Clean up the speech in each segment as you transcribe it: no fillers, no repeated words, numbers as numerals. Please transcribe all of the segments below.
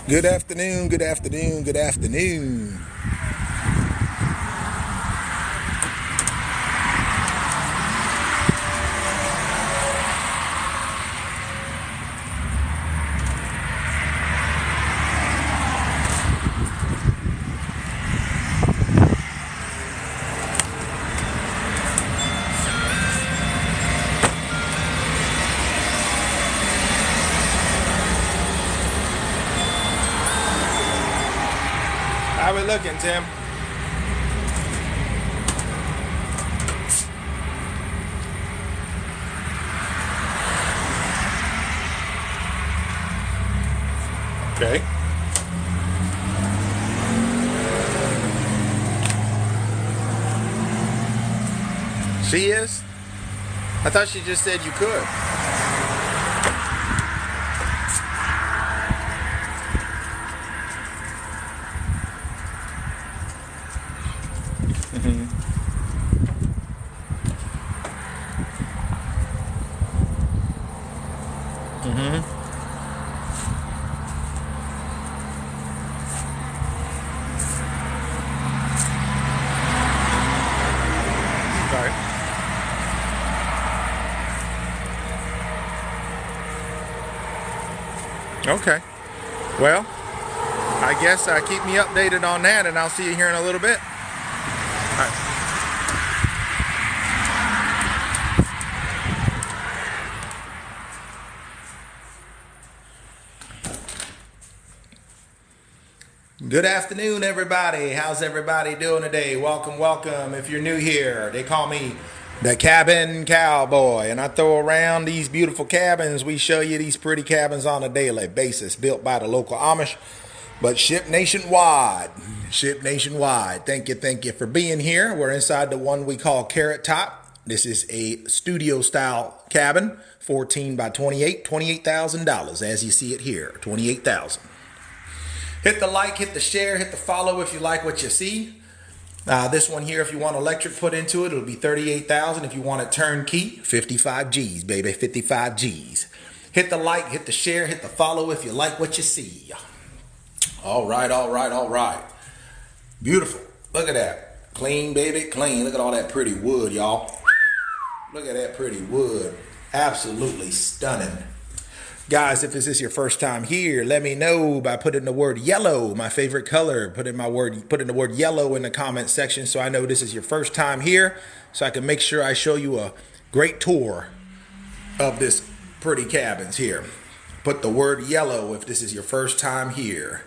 Good afternoon, good afternoon, good afternoon. How we looking, Tim? Okay. She is? I thought she just said you could. Okay. Well, I guess keep me updated on that, and I'll see you here in a little bit. All right. Good afternoon, everybody. How's everybody doing today? Welcome, welcome. If you're new here, they call me the Cabin Cowboy, and I throw around these beautiful cabins. We show you these pretty cabins on a daily basis, built by the local Amish, but shipped nationwide. Shipped nationwide. Thank you for being here. We're inside the one we call Carrot Top. This is a studio style cabin, 14 by 28, $28,000 as you see it here, $28,000. Hit the like, hit the share, hit the follow if you like what you see. This one here, if you want electric put into it, it'll be $38,000. If you want it turnkey, 55 G's, baby, 55 G's. Hit the like, hit the share, hit the follow if you like what you see. All right, all right, all right. Beautiful. Look at that. Clean, baby, clean. Look at all that pretty wood, y'all. Look at that pretty wood. Absolutely stunning. Guys, if this is your first time here, let me know by putting the word yellow, my favorite color. Put in the word yellow in the comment section so I know this is your first time here, so I can make sure I show you a great tour of this pretty cabins here. Put the word yellow if this is your first time here.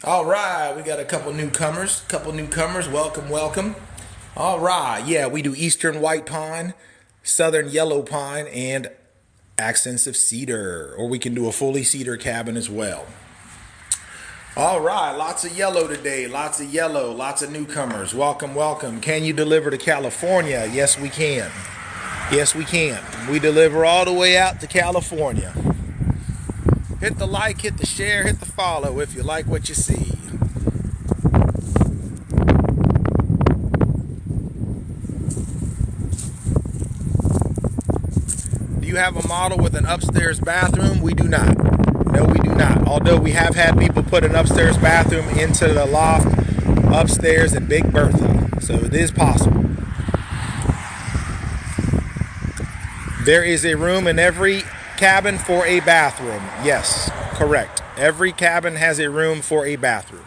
All right, we got a couple newcomers. Welcome, welcome. All right, yeah, we do eastern white pine, southern yellow pine, and accents of cedar, or we can do a fully cedar cabin as well. All right, lots of yellow today, lots of yellow, lots of newcomers. Welcome, welcome. Can you deliver to California? Yes, we can. Yes, we can. We deliver all the way out to California. Hit the like, hit the share, hit the follow if you like what you see. You have a model with an upstairs bathroom? We do not. No, we do not. Although we have had people put an upstairs bathroom into the loft upstairs in Big Bertha. So it is possible. There is a room in every cabin for a bathroom. Yes, correct. Every cabin has a room for a bathroom.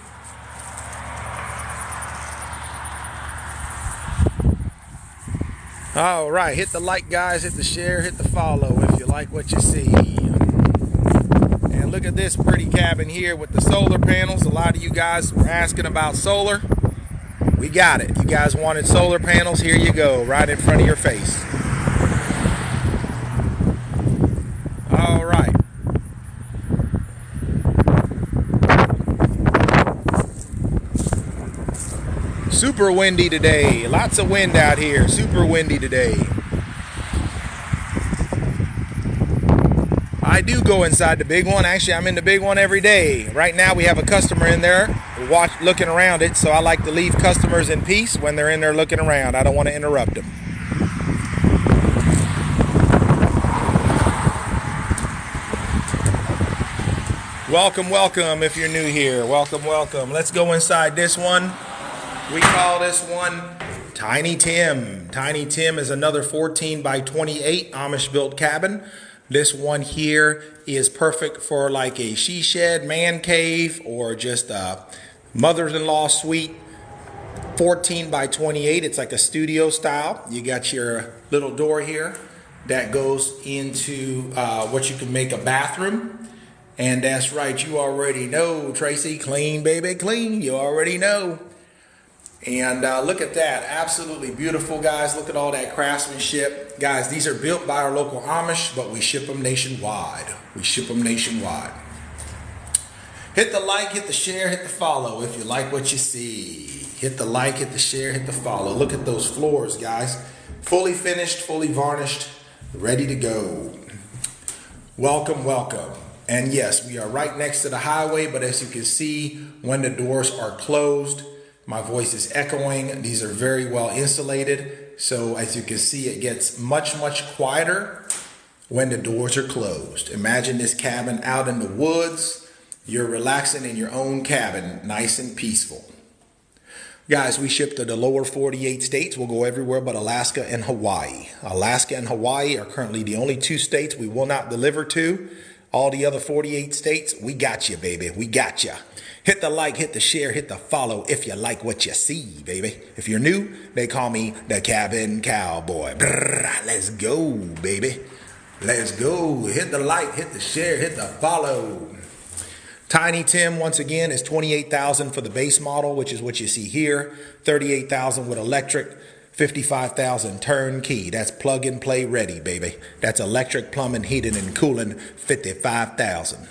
All right, hit the like, guys, hit the share, hit the follow if you like what you see. And look at this pretty cabin here with the solar panels. A lot of you guys were asking about solar. We got it. You guys wanted solar panels, here you go, right in front of your face. All right. Super windy today. Lots of wind out here. Super windy today. I do go inside the big one. Actually, I'm in the big one every day. Right now, we have a customer in there looking around it, so I like to leave customers in peace when they're in there looking around. I don't want to interrupt them. Welcome, welcome if you're new here. Welcome, welcome. Let's go inside this one. We call this one Tiny Tim. Tiny Tim is another 14 by 28 Amish built cabin. This one here is perfect for like a she shed, man cave, or just a mother-in-law suite. 14 by 28, it's like a studio style. You got your little door here that goes into what you can make a bathroom. And that's right, you already know, Tracy, clean, baby, clean, you already know. And look at that, absolutely beautiful, guys. Look at all that craftsmanship. Guys, these are built by our local Amish, but we ship them nationwide. We ship them nationwide. Hit the like, hit the share, hit the follow if you like what you see. Hit the like, hit the share, hit the follow. Look at those floors, guys. Fully finished, fully varnished, ready to go. Welcome, welcome. And yes, we are right next to the highway, but as you can see, when the doors are closed, my voice is echoing. These are very well insulated. So as you can see, it gets much, much quieter when the doors are closed. Imagine this cabin out in the woods. You're relaxing in your own cabin, nice and peaceful. Guys, we ship to the lower 48 states. We'll go everywhere but Alaska and Hawaii. Alaska and Hawaii are currently the only two states we will not deliver to. All the other 48 states, we got you, baby. We got you. Hit the like, hit the share, hit the follow if you like what you see, baby. If you're new, they call me the Cabin Cowboy. Brrr, let's go, baby. Let's go. Hit the like, hit the share, hit the follow. Tiny Tim, once again, is $28,000 for the base model, which is what you see here. $38,000 with electric. $55,000 turnkey. That's plug and play ready, baby. That's electric, plumbing, heating, and cooling. $55,000.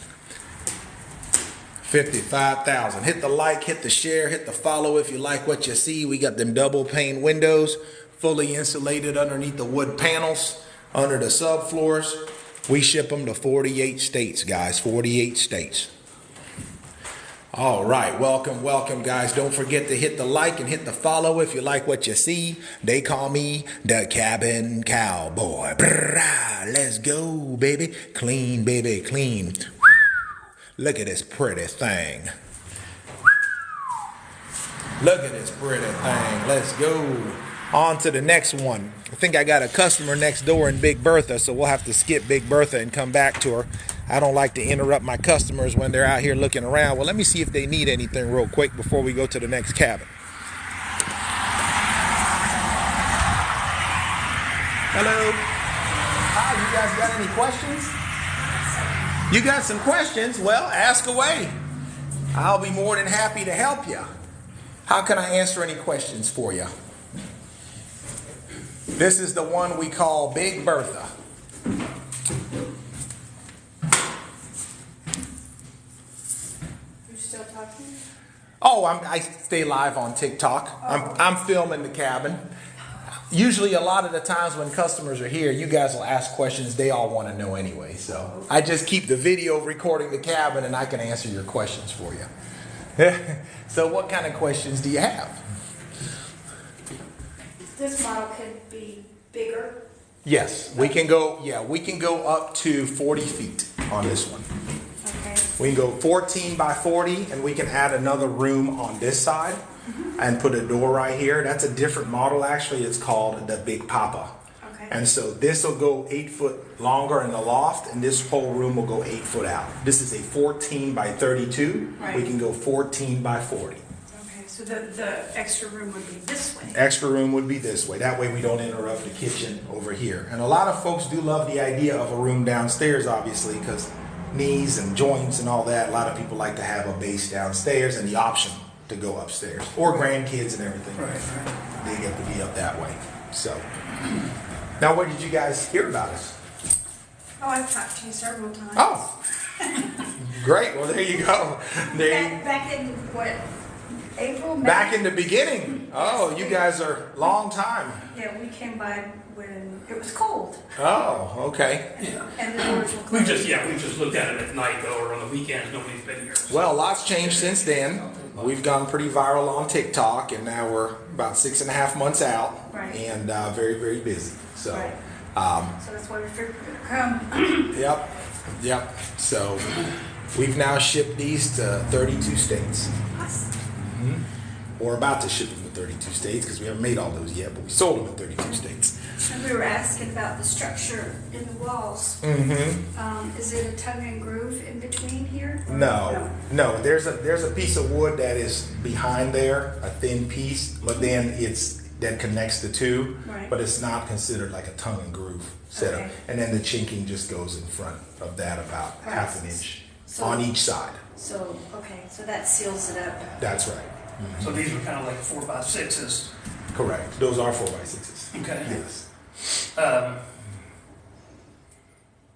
$55,000. Hit the like, hit the share, hit the follow if you like what you see. We got them double pane windows, fully insulated underneath the wood panels, under the subfloors. We ship them to 48 states, guys. 48 states. All right, welcome, welcome, guys. Don't forget to hit the like and hit the follow if you like what you see. They call me the Cabin Cowboy. Brrr, let's go, baby. Clean, baby, clean. Look at this pretty thing. Look at this pretty thing. Let's go. On to the next one. I think I got a customer next door in Big Bertha, so we'll have to skip Big Bertha and come back to her. I don't like to interrupt my customers when they're out here looking around. Well, let me see if they need anything real quick before we go to the next cabin. Hello. Hi, you guys got any questions? You got some questions? Well, ask away. I'll be more than happy to help you. How can I answer any questions for you? This is the one we call Big Bertha. You're still talking? Oh, I stay live on TikTok. I'm filming the cabin. Usually a lot of the times when customers are here, you guys will ask questions they all want to know anyway. So I just keep the video recording the cabin and I can answer your questions for you. So what kind of questions do you have? This model could be bigger. Yes, we can go, we can go up to 40 feet on this one. Okay. We can go 14 by 40 and we can add another room on this side and put a door right here. That's a different model actually. It's called the Big Papa. Okay. And so this will go 8 foot longer in the loft and this whole room will go 8 foot out. This is a 14 by 32. Right. We can go 14 by 40. Okay, so the extra room would be this way. Extra room would be this way. That way we don't interrupt the kitchen over here. And a lot of folks do love the idea of a room downstairs, obviously, because knees and joints and all that. A lot of people like to have a base downstairs and the option to go upstairs. Or grandkids and everything. Right. They get to be up that way. So, now where did you guys hear about us? Oh, I've talked to you several times. Oh, great. Well, there you go. Back in what? April? May? Back in the beginning. Oh, you guys are long time. Yeah, we came by when it was cold. Oh, okay. Yeah. And the doors were We closed. just looked at it at night though, or on the weekends. Nobody's been here. Well, lots changed since then. We've gone pretty viral on TikTok, and now we're about 6.5 months out, Right. and very, very busy. So, Right. So that's why we figured we'd come. yep. So, We've now shipped these to 32 states. Awesome. We're about to ship them to 32 states because we haven't made all those yet, but we sold them in 32 states. And we were asking about the structure in the walls. Is it a tongue and groove in between here? No. There's a piece of wood that is behind there, a thin piece, but then that connects the two, Right. but it's not considered like a tongue and groove setup. Okay. And then the chinking just goes in front of that about Right. half an inch So- on each side. So, okay, so that seals it up. That's right. So these are kind of like 4x6s. Correct. Those are 4x6s. Okay. Yes.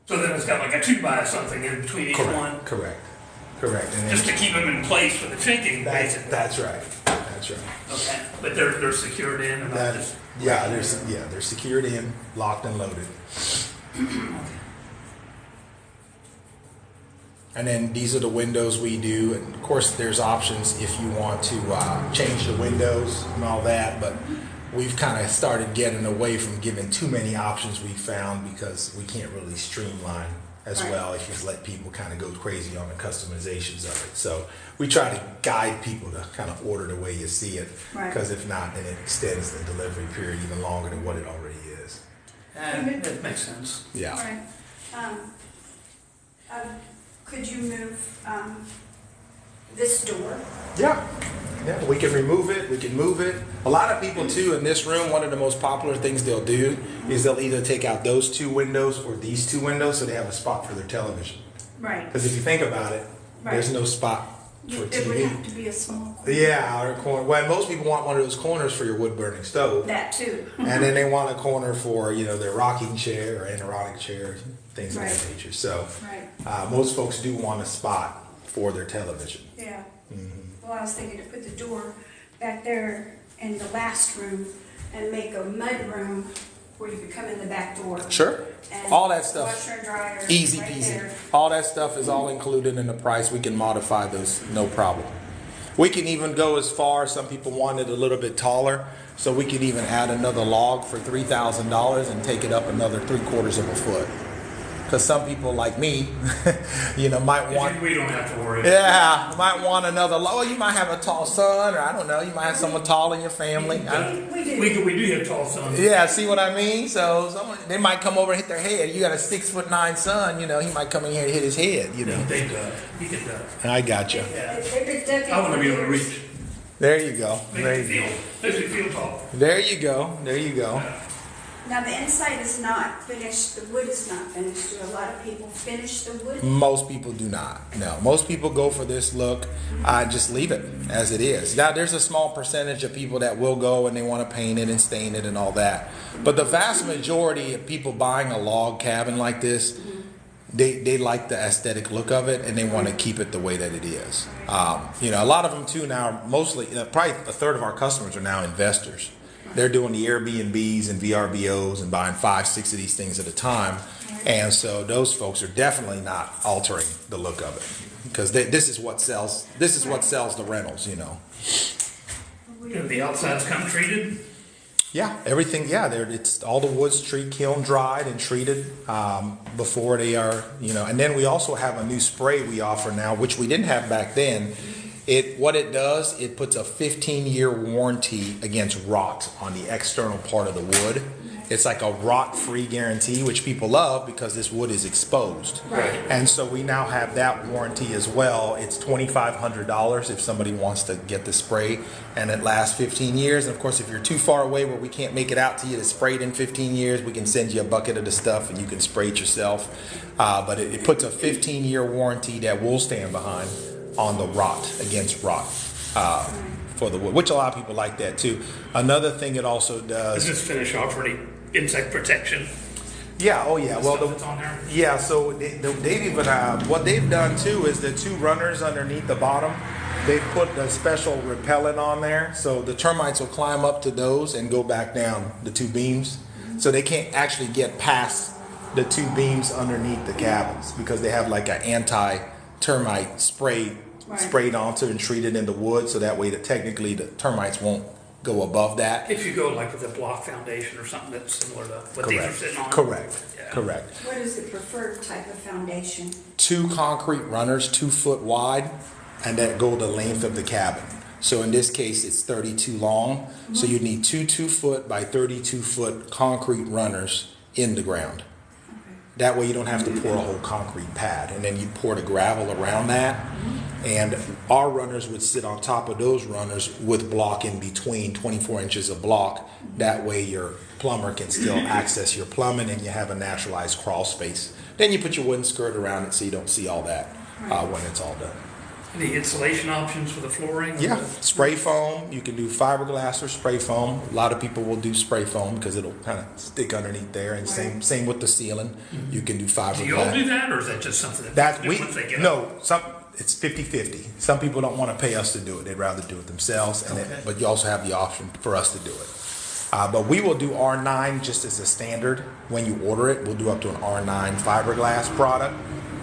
So then it's got like a 2x something in between each one, Correct. And then just to keep them in place for the chinking, basically. that's right. Okay, but they're secured in and not just. They're secured in, locked and loaded. And then these are the windows we do, and of course there's options if you want to change the windows and all that, but we've kind of started getting away from giving too many options we found because we can't really streamline as Right. well if you let people kind of go crazy on the customizations of it. So we try to guide people to kind of order the way you see it, Right. because if not, then it extends the delivery period even longer than what it already is. That makes sense. Yeah. Right. Could you move this door? Yeah, we can remove it, we can move it. A lot of people too in this room, one of the most popular things they'll do is they'll either take out those two windows or these two windows so they have a spot for their television. Right. Because if you think about it, there's Right. no spot for It would TV. have to be a small corner. Yeah, or a corner. Well, most people want one of those corners for your wood burning stove. That too. And then they want a corner for, their rocking chair or anorotic chair, things of that Right. nature. So Right. most folks do want a spot for their television. Yeah. Well, I was thinking to put the door back there in the last room and make a mud room where you could come in the back door. Sure. And All that stuff. Washer and dryer. Easy right peasy. there. All that stuff is all included in the price. We can modify those, no problem. We can even go as far, some people want it a little bit taller, so we could even add another log for $3,000 and take it up another 3/4 of a foot. Because some people like me, might want... We don't have to worry. Yeah, might want another log. Well, you might have a tall son, or I don't know, you might have someone tall in your family. We do. We do have tall sons. Yeah, see what I mean? So they might come over and hit their head. You got a 6'9" son, he might come in here and hit his head, He can duck. I got you. Yeah. They've been ducking I want to for be able to years. reach. There you go. Makes me feel tall. There you go. Now, the inside is not finished, the wood is not finished. Do a lot of people finish the wood? Most people do not. No, most people go for this look. Just leave it as it is. Now, there's a small percentage of people that will go and they want to paint it and stain it and all that. But the vast majority of people buying a log cabin like this, they like the aesthetic look of it and they want to keep it the way that it is. A lot of them too now, mostly, probably a third of our customers are now investors. They're doing the Airbnbs and VRBOs and buying 5-6 of these things at a time. And so those folks are definitely not altering the look of it because this is what sells. This is what sells the rentals, The outside's come treated. Yeah, everything. Yeah, it's all the wood's kiln dried and treated before they are. And then we also have a new spray we offer now, which we didn't have back then. What it does, it puts a 15-year warranty against rot on the external part of the wood. It's like a rot-free guarantee, which people love because this wood is exposed. Right. And so we now have that warranty as well. It's $2,500 if somebody wants to get the spray, and it lasts 15 years. And of course, if you're too far away where we can't make it out to you to spray it in 15 years, we can send you a bucket of the stuff and you can spray it yourself. But it puts a 15-year warranty that we'll stand behind on the rot, against rot for the wood, which a lot of people like that too. Another thing it also does. Does this finish off for any insect protection? Yeah, oh yeah. Well, Stuff that's on there? yeah. So they've even what they've done too is the two runners underneath the bottom. They've put a special repellent on there, so the termites will climb up to those and go back down the two beams, so they can't actually get past the two beams underneath the cabins because they have like an anti-termite spray sprayed onto and treated in the wood, so that way that technically the termites won't go above that. If you go like with a block foundation or something that's similar to what these are sitting on. Correct. Yeah. Correct. What is the preferred type of foundation? 2 concrete runners, 2 foot wide, and that go the length of the cabin. So in this case, it's 32 long. So you need 2 2-foot by 32 foot concrete runners in the ground. That way you don't have to pour a whole concrete pad, and then you pour the gravel around that. And our runners would sit on top of those runners with block in between, 24 inches of block. That way your plumber can still access your plumbing and you have a naturalized crawl space. Then you put your wooden skirt around it so you don't see all that when it's all done. Any insulation options for the flooring? Yeah, spray foam. You can do fiberglass or spray foam. A lot of people will do spray foam because it'll kind of stick underneath there. And same with the ceiling. You can do fiberglass. Do you all do that, or is that just something that we do once they get up? It's 50-50. Some people don't want to pay us to do it. They'd rather do it themselves. But you also have the option for us to do it. But we will do R9 just as a standard. When you order it, we'll do up to an R9 fiberglass product.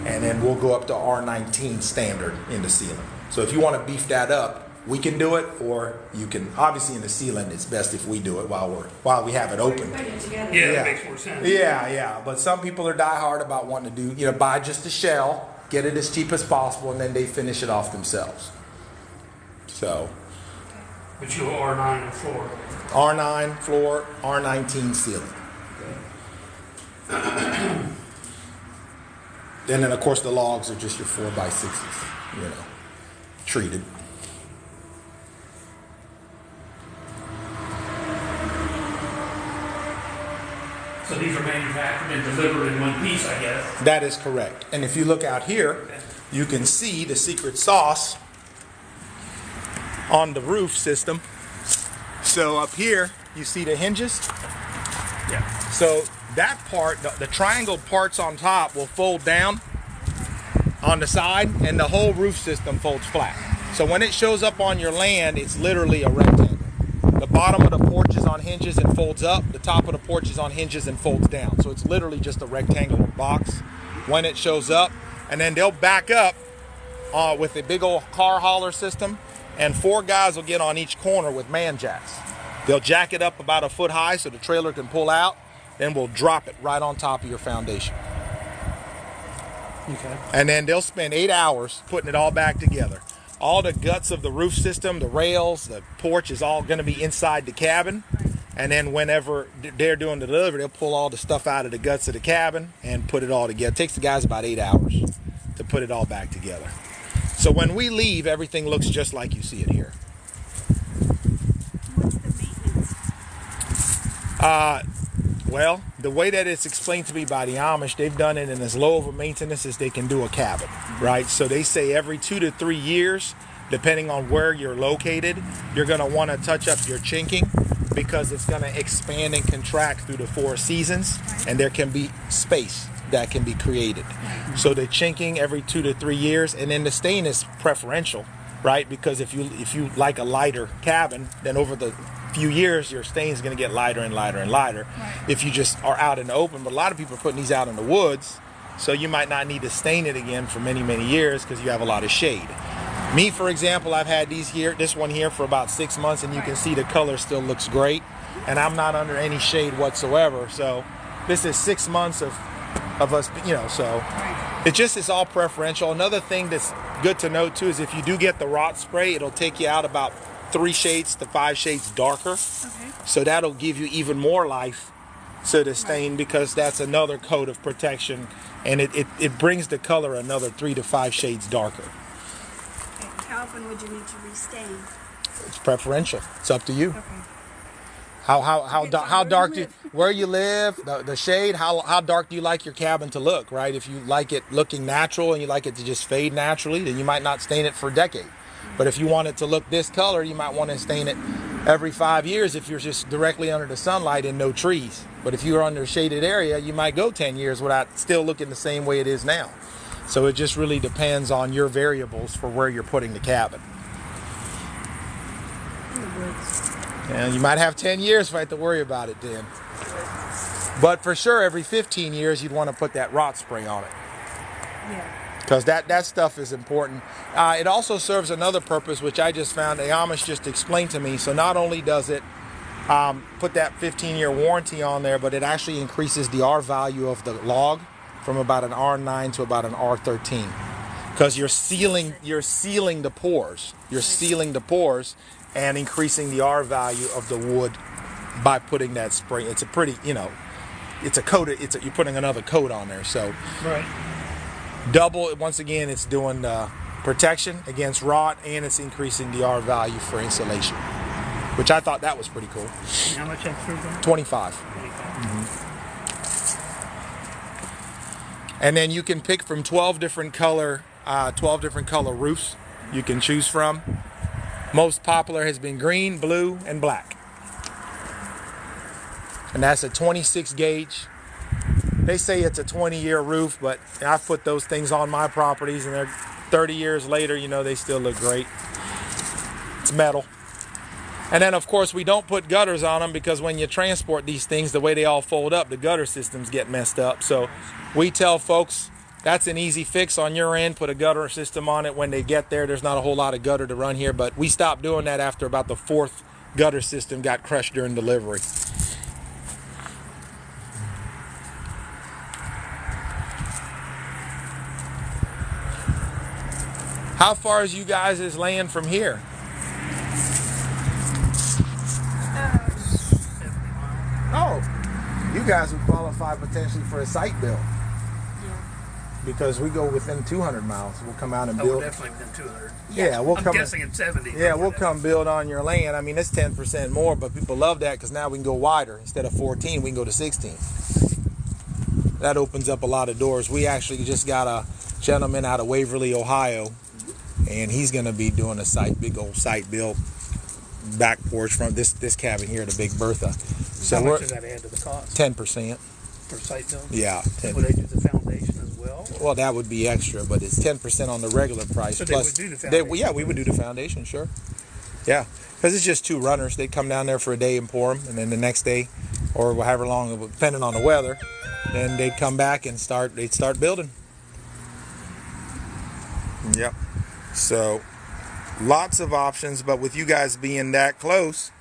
And then we'll go up to R19 standard in the ceiling. So if you want to beef that up, we can do it, or you can. Obviously, in the ceiling, it's best if we do it while we have it open. Put it together. Yeah, that makes more sense. Yeah. But some people are diehard about wanting to do, buy just a shell, get it as cheap as possible, and then they finish it off themselves. So. But you R9 and floor. R9 floor, R19 ceiling. And then, of course, the logs are just your 4x6s, treated. So these are manufactured and delivered in one piece, I guess. That is correct. And if you look out here, you can see the secret sauce on the roof system. So up here, you see the hinges? Yeah. So that part, the triangle parts on top will fold down on the side, and the whole roof system folds flat. So when it shows up on your land, it's literally a rectangle. The bottom of the porch is on hinges and folds up. The top of the porch is on hinges and folds down. So it's literally just a rectangular box when it shows up. And then they'll back up with a big old car hauler system, and 4 guys will get on each corner with man jacks. They'll jack it up about a foot high so the trailer can pull out. Then we'll drop it right on top of your foundation. Okay. And then they'll spend 8 hours putting it all back together. All the guts of the roof system, the rails, the porch is all going to be inside the cabin. And then whenever they're doing the delivery, they'll pull all the stuff out of the guts of the cabin and put it all together. It takes the guys about 8 hours to put it all back together. So when we leave, everything looks just like you see it here. What's the maintenance? Well, the way that it's explained to me by the Amish, they've done it in as low of a maintenance as they can do a cabin, right? So they say every 2 to 3 years, depending on where you're located, you're going to want to touch up your chinking because it's going to expand and contract through the 4 seasons, and there can be space that can be created. So the chinking every 2 to 3 years, and then the stain is preferential, right? Because if you like a lighter cabin, then over the few years your stain is going to get lighter and lighter and lighter. If you just are out in the open. But a lot of people are putting these out in the woods, so you might not need to stain it again for many years because you have a lot of shade. Me, for example, I've had this one here for about 6 months, and you can see the color still looks great, and I'm not under any shade whatsoever. So this is 6 months of us, so it just is all preferential. Another thing that's good to note too is if you do get the rot spray, it'll take you out about 3 shades to 5 shades darker. Okay. So that'll give you even more life to the stain because that's another coat of protection, and it brings the color another 3 to 5 shades darker. Okay. How often would you need to restain? It's preferential. It's up to you. Okay. How dark do you, where you live, the shade, how dark do you like your cabin to look, right? If you like it looking natural and you like it to just fade naturally, then you might not stain it for a decade. But if you want it to look this color, you might want to stain it every 5 years if you're just directly under the sunlight and no trees. But if you're under a shaded area, you might go 10 years without still looking the same way it is now. So it just really depends on your variables for where you're putting the cabin. In the woods. And you might have 10 years if I have to worry about it then. But for sure, every 15 years, you'd want to put that rot spray on it. Yeah. because that stuff is important. It also serves another purpose, which I just found the Amish just explained to me. So not only does it put that 15-year warranty on there, but it actually increases the R value of the log from about an R9 to about an R13, because you're sealing the pores. You're sealing the pores and increasing the R value of the wood by putting that spray. It's a pretty, it's a coat. You're putting another coat on there. So Right. double, once again, it's doing protection against rot, and it's increasing the R value for insulation, which I thought that was pretty cool. And how much extra is that? 25. 25. And then you can pick from 12 different color roofs you can choose from. Most popular has been green, blue, and black. And that's a 26 gauge. They say it's a 20-year roof, but I've put those things on my properties, and they're 30 years later, they still look great. It's metal. And then, of course, we don't put gutters on them, because when you transport these things, the way they all fold up, the gutter systems get messed up. So we tell folks that's an easy fix on your end. Put a gutter system on it when they get there. There's not a whole lot of gutter to run here, but we stopped doing that after about the 4th gutter system got crushed during delivery. How far is you guys' land from here? 70 miles. Oh, you guys would qualify potentially for a site build, because we go within 200 miles. We'll come out and Oh, build. we're definitely within 200. Yeah, we'll I'm come. guessing it's 70. Yeah, we'll come build on your land. I mean, it's 10% more, but people love that because now we can go wider. Instead of 14, we can go to 16. That opens up a lot of doors. We actually just got a gentleman out of Waverly, Ohio, and he's going to be doing a big old site build, back porch from this cabin here, the Big Bertha. So How we're much does that add to the cost 10%. for site build? Yeah, 10. Would they do the foundation as well? Well, that would be extra, but it's 10% on the regular price. So they would do the foundation? Yeah, we would do the foundation, sure. Yeah, because it's just 2 runners. They'd come down there for a day and pour them, and then the next day, or however long, depending on the weather, then they'd come back and start building. Yep. So, lots of options, but with you guys being that close,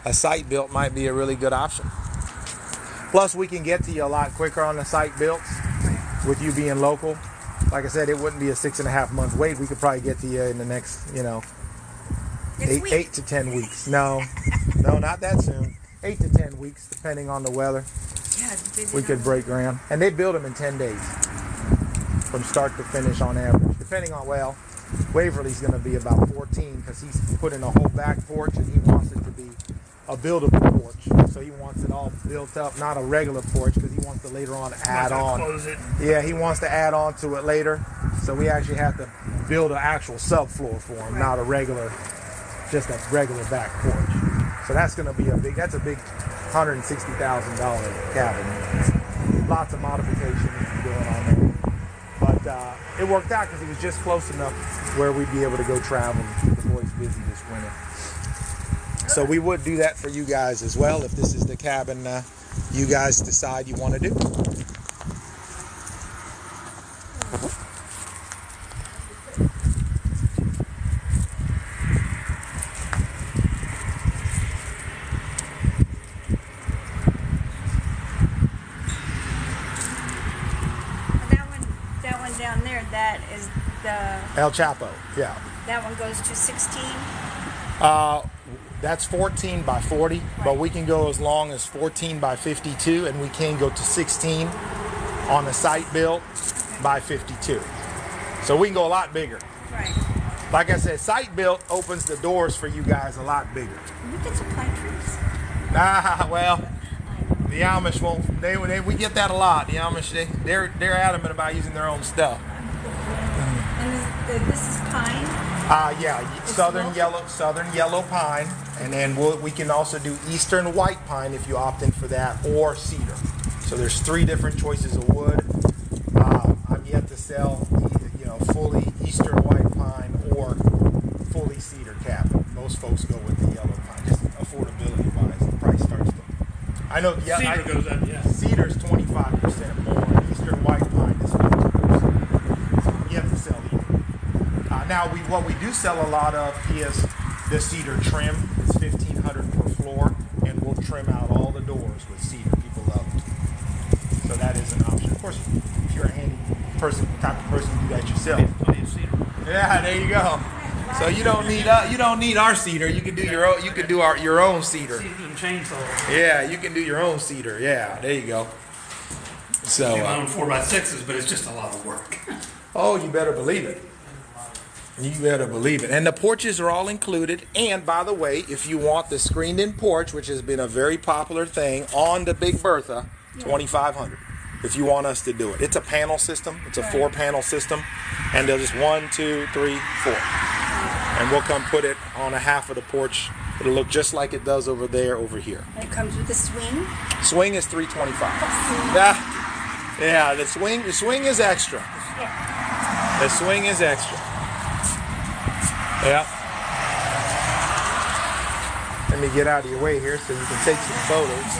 a site built might be a really good option. Plus, we can get to you a lot quicker on the site builds with you being local. Like I said, it wouldn't be a 6.5 month wait. We could probably get to you in the next, 8 to 10 weeks. No, not that soon. 8 to 10 weeks, depending on the weather. Yeah, We could break ground. And they build them in 10 days from start to finish on average. Depending on, Waverly's going to be about 14 because he's putting a whole back porch and he wants it to be a buildable porch. So he wants it all built up, not a regular porch, because he wants to later on add on. Close it. Yeah, he wants to add on to it later. So we actually have to build an actual subfloor for him, not just a regular back porch. So that's going to be a big $160,000 cabin. Lots of modifications going on there. But it worked out because he was just close enough where we'd be able to go travel and keep the boys busy this winter. So we would do that for you guys as well if this is the cabin you guys decide you want to do. That one down there, that is the, El Chapo, yeah. that one goes to 16. That's 14 by 40, but we can go as long as 14 by 52, and we can go to 16 on a site built by 52. So we can go a lot bigger. Right. Like I said, site built opens the doors for you guys a lot bigger. We get some pine trees. The Amish won't. We get that a lot. The Amish, they're adamant about using their own stuff. And this is pine. Yeah, southern yellow pine, and then we can also do eastern white pine if you opt in for that, or cedar. So there's 3 different choices of wood. I'm yet to sell either, fully eastern white pine or fully cedar cabin. Most folks go with the yellow pine, just affordability wise. The price starts to. I know. Yeah, Cedar goes up. Yeah. Cedar's 25% more. Eastern white pine is 50%. So you have to Now, what we do sell a lot of is the cedar trim. It's $1,500 per floor, and we'll trim out all the doors with cedar. People love it. So that is an option. Of course, if you're a handy person, type of person, do that yourself. Yeah, there you go. So you don't need our cedar. You can do your own. You can do your own cedar. Chainsaw. Yeah, you can do your own cedar. Yeah, there you go. So my own 4x6s, but it's just a lot of work. Oh, you better believe it. You better believe it. And the porches are all included. And by the way, if you want the screened-in porch, which has been a very popular thing on the Big Bertha, $2,500. If you want us to do it, it's a panel system. It's a 4-panel system, and there's just 1, 2, 3, 4. And we'll come put it on a half of the porch. It'll look just like it does over there, over here. It comes with a swing. Swing is $325. Yeah, the swing is extra. The swing is extra. Yeah. Let me get out of your way here so you can take some photos.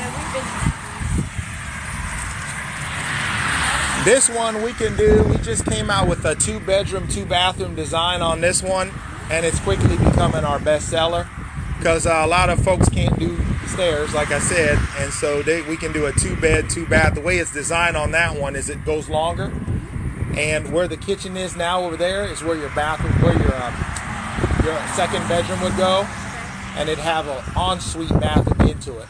This one we can do. We just came out with a 2-bedroom, 2-bathroom design on this one, and it's quickly becoming our best seller because a lot of folks can't do stairs, like I said, and so we can do a 2-bed, 2-bath. The way it's designed on that one is it goes longer, and where the kitchen is now over there is where your bathroom, where your second bedroom would go, and it'd have an ensuite bathroom into it,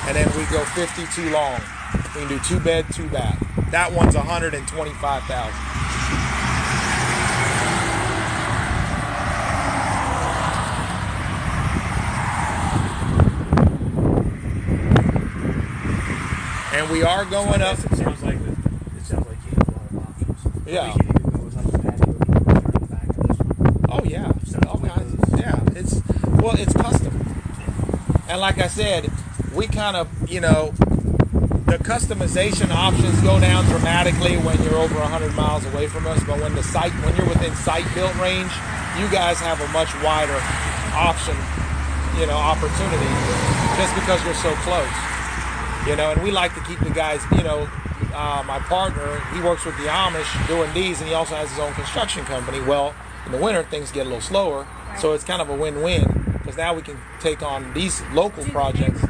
and then we go 52 long. We can do 2-bed, 2-bath. That one's $125,000. And we are going up. It sounds like you have a lot of options. Yeah. We can even go with like the patio turn the back of this one. Oh yeah. All kinds. Yeah. It's custom. And like I said, we kind of, the customization options go down dramatically when you're over 100 miles away from us, but when you're within site built range, you guys have a much wider option, opportunity, just because you're so close. And we like to keep the guys, my partner, he works with the Amish doing these, and he also has his own construction company. Well, in the winter, things get a little slower, so it's kind of a win-win, because now we can take on these local projects.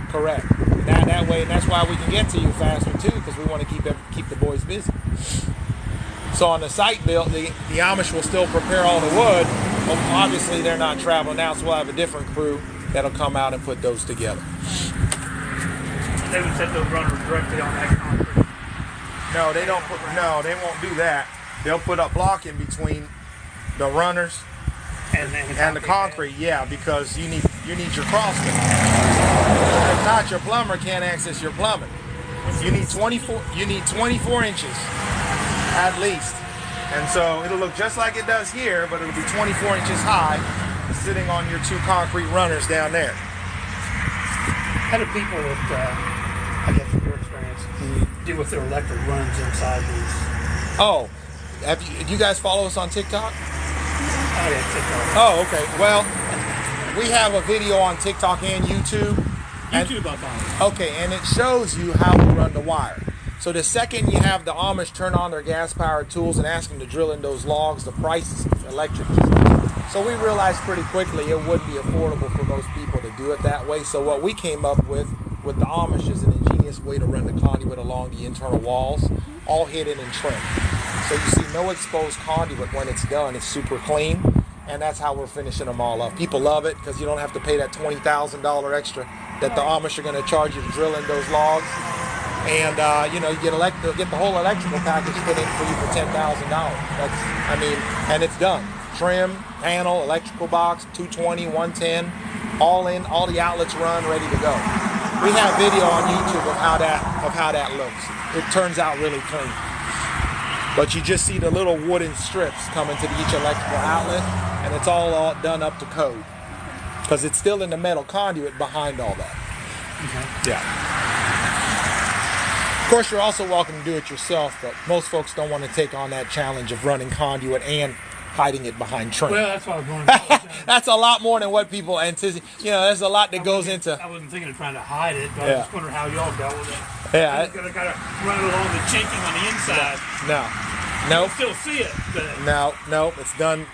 Correct. That way, and that's why we can get to you faster too, because we want to keep the boys busy. So on the site build, the Amish will still prepare all the wood. But obviously, they're not traveling out, so we'll have a different crew that'll come out and put those together. They would set those runners directly on that concrete. No, they don't. They won't do that. They'll put up block in between the runners and the concrete. Yeah, because you need your crossing. If not, your plumber can't access your plumbing. You need 24 inches at least. And so it'll look just like it does here, but it'll be 24 inches high, sitting on your 2 concrete runners down there. How do people that, I guess from your experience, deal with their electric runs inside these? Oh, do you guys follow us on TikTok? Oh, yeah, TikTok. Oh, okay. Well, we have a video on TikTok and YouTube. YouTube up on it. Okay, and it shows you how to run the wire. So the second you have the Amish turn on their gas-powered tools and ask them to drill in those logs, the price of electric. So we realized pretty quickly it wouldn't be affordable for most people to do it that way. So what we came up with the Amish is an ingenious way to run the conduit along the internal walls, all hidden and trimmed. So you see no exposed conduit when it's done. It's super clean, and that's how we're finishing them all up. People love it because you don't have to pay that $20,000 extra that the Amish are going to charge you to drill in those logs. And, you get the whole electrical package put in for you for $10,000. And it's done. Trim, panel, electrical box, 220, 110, all in, all the outlets run, ready to go. We have video on YouTube of how that looks. It turns out really clean. But you just see the little wooden strips coming to each electrical outlet, and it's all done up to code. Because it's still in the metal conduit behind all that. Okay. Yeah. Of course, you're also welcome to do it yourself, but most folks don't want to take on that challenge of running conduit and hiding it behind trim. Well, that's what I was going to That's a lot more than what people anticipate. There's a lot that goes into. I wasn't thinking of trying to hide it, but I was just wondering how y'all dealt with it. Yeah. You're going to kind of run it along the chinking on the inside. No. Nope. You still see it, but No, it's done.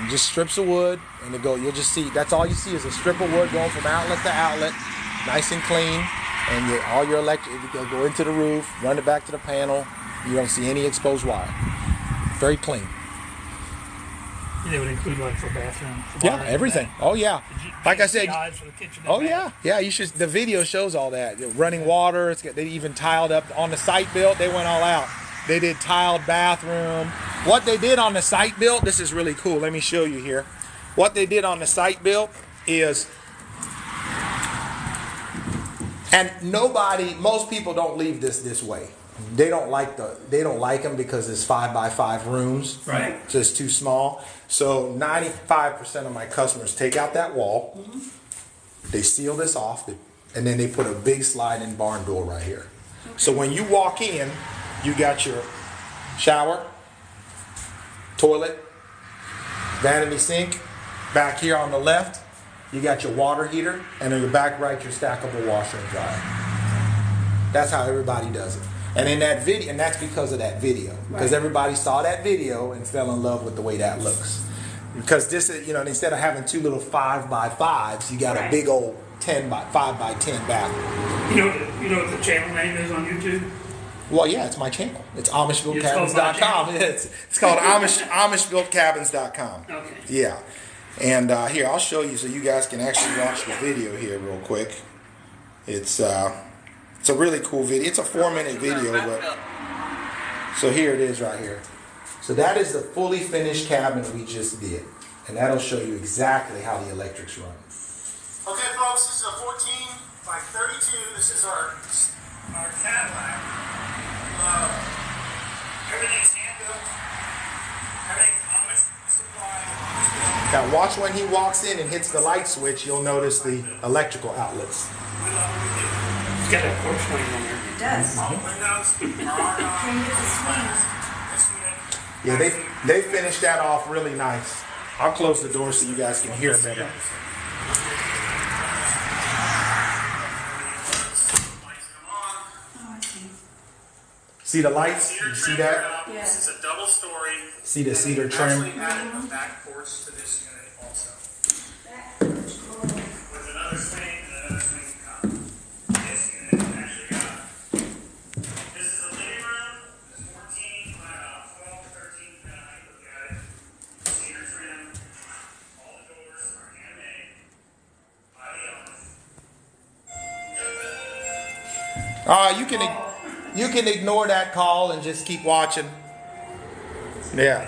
Just strips of wood, and you'll just see. That's all you see is a strip of wood going from outlet to outlet, nice and clean. And all your electric go into the roof, run it back to the panel. You don't see any exposed wire. Very clean. they would include like for bathroom. For Yeah, everything. Oh yeah. Like I said. For the kitchen Oh yeah, yeah. You should. The video shows all that. Running water. They even tiled up on the site build. They went all out. They did tiled bathroom. What they did on the site build. This is really cool. Let me show you here. What they did on the site build is. And most people don't leave this way. They don't like them because it's 5x5 rooms. Right. So it's too small. So 95% of my customers take out that wall. They seal this off, and then they put a big sliding barn door right here. Okay. So when you walk in, you got your shower, toilet, vanity sink. Back here on the left, you got your water heater, and on your back right, your stackable washer and dryer. That's how everybody does it. And in that video, and that's because of that video, because everybody saw that video and fell in love with the way that looks. Because this is, instead of having two little 5x5s, you got a big old 5x10 bathroom. You know what the channel name is on YouTube? Well, yeah, it's my channel. It's Amish-built-cabins.com. It's called Amish-built-cabins.com. Okay. Yeah. And here, I'll show you so you guys can actually watch the video here real quick. It's a really cool video. It's a 4-minute video, but so here it is right here. So that is the fully finished cabin we just did, and that'll show you exactly how the electrics run. Okay, folks, this is a 14 by 32. This is our Cadillac. Everything's hand built. Everything's Amish supply. Now watch when he walks in and hits the light switch. You'll notice the electrical outlets. It's got a porch swing on there. It does. All the windows Can you get the swings? Yeah, they finished that off really nice. I'll close the door so you guys can hear better. See the lights? You see that? Yeah. This is a double story. See the cedar trim? Actually added a back porch to this unit also. With another swing and another swing to come. This unit actually got. This is a living room. It's 14 by about 12 to 13, depending on how you look at it. Cedar trim. All the doors are handmade by the owner. You can ignore that call and just keep watching. Yeah.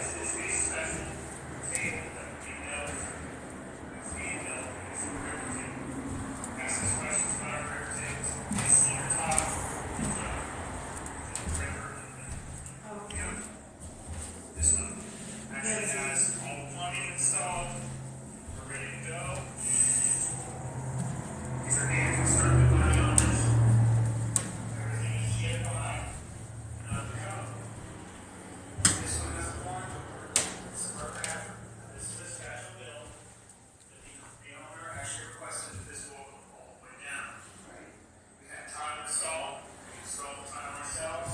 This one actually has all the plumbing installed. We're ready to go. These are hand constructed by the owners. Everything is GFI. Not the code. This one has a warranty report. This is our bathroom. This is a special bill that the owner actually requested that this will go all the way down. We had time installed. We installed the time ourselves.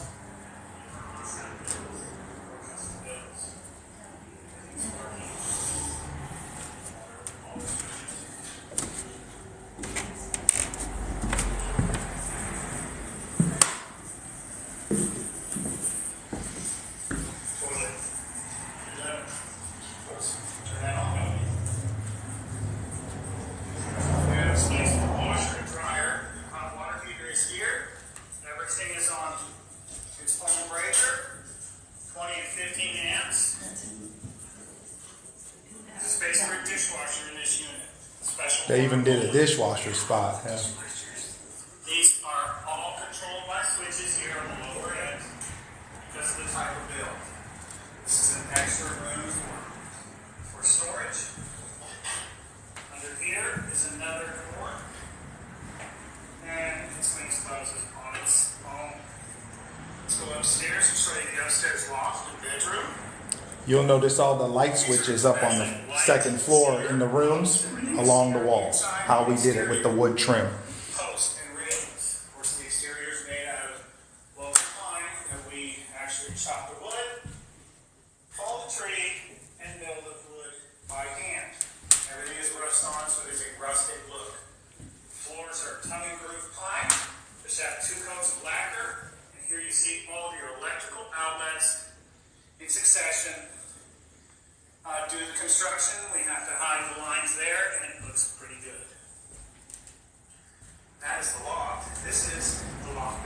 Washer and dryer, hot water heater is here. Everything is on its own breaker, 20 and 15 amps. There's a space for a dishwasher in this unit. Special. They even did a dishwasher spot. Yeah. These are all controlled by switches here on the lower end because of the type of build. This is an extra room for storage. Under here is another door. And it swings closes on its own. Let's go upstairs and show you the upstairs loft and bedroom. You'll notice all the light switches up on the second floor in the rooms along the walls. How we did it with the wood trim. Posts and railings. Of course, the exterior is made out of local pine, and we actually chopped the wood tree and mill the wood by hand. Everything is rust on, so there's a rustic look. Floors are tongue and groove pine. Just have 2 coats of lacquer, and here you see all of your electrical outlets in succession. Due to the construction, we have to hide the lines there, and it looks pretty good. That is the loft. This is the loft